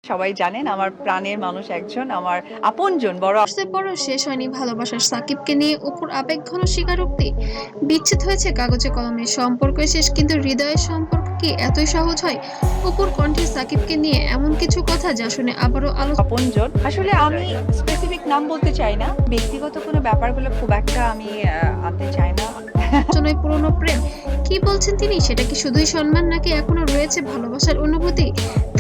সবাই জানেন আমার প্রাণের মানুষ একজন, আমার আপনজন, বড় ডিভোর্সের পরও শেষ হয়নি ভালোবাসার সাকিবকে নিয়ে অপুর আবেগঘন স্বীকারোক্তি। বিচ্ছেদ হয়েছে কাগজে কলমে, সম্পর্ক শেষ, কিন্তু হৃদয়ের সম্পর্ক কি এতই সহজ হয়? অপুর কণ্ঠে সাকিবকে নিয়ে এমন কিছু কথা যা শুনে আবারও আপনজন। আসলে আমি স্পেসিফিক নাম বলতে চাই না। ব্যক্তিগত কোনো ব্যাপারগুলো খুব একটা আমি আনতে চাই না। আলোচনায় পুরনো প্রেম। কি বলছেন তিনি? সেটা কি শুধুই সম্মান, নাকি এখনো রয়েছে ভালোবাসার অনুভূতি?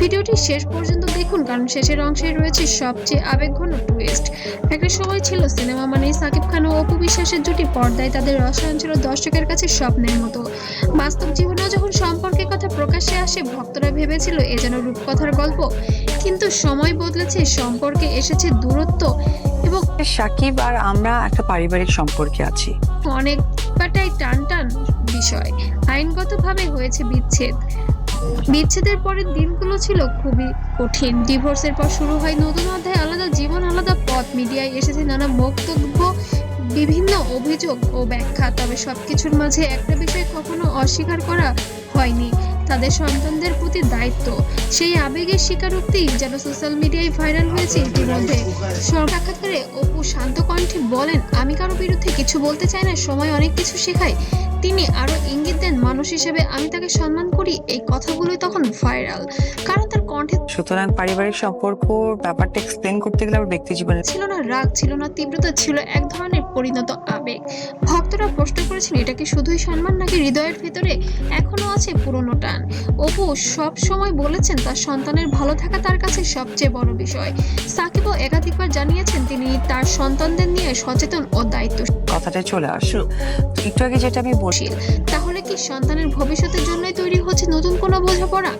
ভিডিওটি শেষ পর্যন্ত দেখুন, কারণ শেষের অংশেই রয়েছে সবচেয়ে আবেগঘন টুইস্ট। একটা সময় ছিল সিনেমা মানেই সাকিব খান ও অপু বিশ্বাসের জুটি, পর্দায় তাদের রসায়ন ছিল দর্শকের কাছে স্বপ্নের মতো। বাস্তব জীবনেও যখন সম্পর্কের কথা প্রকাশ্যে আসে, ভক্তরা ভেবেছিল এ যেন রূপকথার গল্প। কিন্তু সময় বদলেছে, সম্পর্কে এসেছে দূরত্ব এবং সাকিব আর আমরা একটা পারিবারিক সম্পর্কে আছি। অনেকটাই টানটান বিষয়। আইনগতভাবে হয়েছে বিচ্ছেদ। বিচ্ছেদের পরের দিনগুলো ছিল খুবই কঠিন। ডিভোর্সের পর শুরু হয় নতুন অধ্যায়, আলাদা জীবন, আলাদা পথ। মিডিয়ায় এসেছে নানা বক্তব্য, বিভিন্ন অভিযোগ ও ব্যাখ্যা। তবে সবকিছুর মাঝে একটা বিষয় কখনো অস্বীকার করা হয়নি, তাদের সন্তানদের প্রতি দায়িত্ব। সেই আবেগের স্বীকারোক্তি যেন সোশ্যাল মিডিয়ায় ভাইরাল হয়েছে ইতিমধ্যে। সাক্ষাৎকারে অপু শান্ত কণ্ঠে বলেন, আমি কারো বিরুদ্ধে কিছু বলতে চাই না, সময় অনেক কিছু শেখায়। তিনি আরো ইঙ্গিত দেন, মানুষ হিসেবে আমি তাকে সম্মান করি। এই কথাগুলোই তখন ভাইরাল, কারণ তার কণ্ঠে সুতরাং পারিবারিক সম্পর্ক ব্যাপারটা এক্সপ্লেন করতে গেলে আমার ব্যক্তি জীবনে ছিল না রাগ, ছিল না তীব্রতা, ছিল এক ধরনের পরিণত আবেগ। ভক্তরা প্রশ্ন করেছেন, এটা কি শুধুই সম্মান, নাকি হৃদয়ের ভেতরে এখনো আছে পুরনো টান? অপু সব সময় বলেছেন তার সন্তানের ভালো থাকা তার কাছে সবচেয়ে বড় বিষয়। সাকিবও একাধিকবার জানিয়েছেন তিনি তার সন্তানদের নিয়ে সচেতন ও দায়িত্বশীল। কথাটা চলে আসো একটু আগে যেটা আমি বলছি। তাহলে কি সন্তানের ভবিষ্যতের জন্যই তৈরি হচ্ছে নতুন কোনো বোঝাপড়া?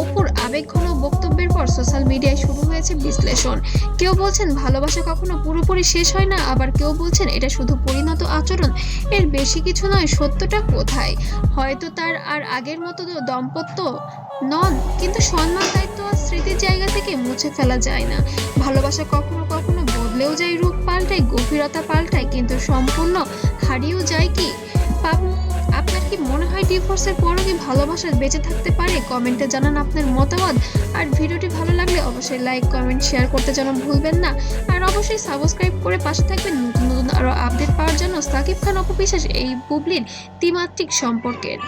অপুর আবেগঘন বক্তব্যের পর সোশ্যাল মিডিয়ায় শুরু হয়েছে বিশ্লেষণ। কেউ বলছেন ভালোবাসা কখনো পুরোপুরি শেষ হয় না, আবার কেউ বলছেন এটা শুধু পরিণত আচরণ। এর বেশি কিছু নয়, সত্যটা কোথায়? হয়তো তার আর আগের মতো দম্পত্য নন, কিন্তু সম্মান, দায়িত্ব আর স্মৃতির জায়গা থেকে মুছে ফেলা যায় না। ভালোবাসা কখনো কখনো বদলেও যায়, রূপ পাল্টায়, গভীরতা পাল্টায়, কিন্তু সম্পূর্ণ হারিয়েও যায় কি? আপনার কি মনে হয় ডিভোর্সের পরও কি ভালোবাসা বেঁচে থাকতে পারে? কমেন্টে জানান আপনার মতামত। আর ভিডিওটি ভালো লাগলে অবশ্যই লাইক, কমেন্ট, শেয়ার করতে যেন ভুলবেন না। আর অবশ্যই সাবস্ক্রাইব করে পাশে থাকবেন নতুন নতুন আরো আপডেট পাওয়ার জন্য সাকিব খান অপু বিশ্বাস এই বুবলির দ্বিমাত্রিক সম্পর্কের।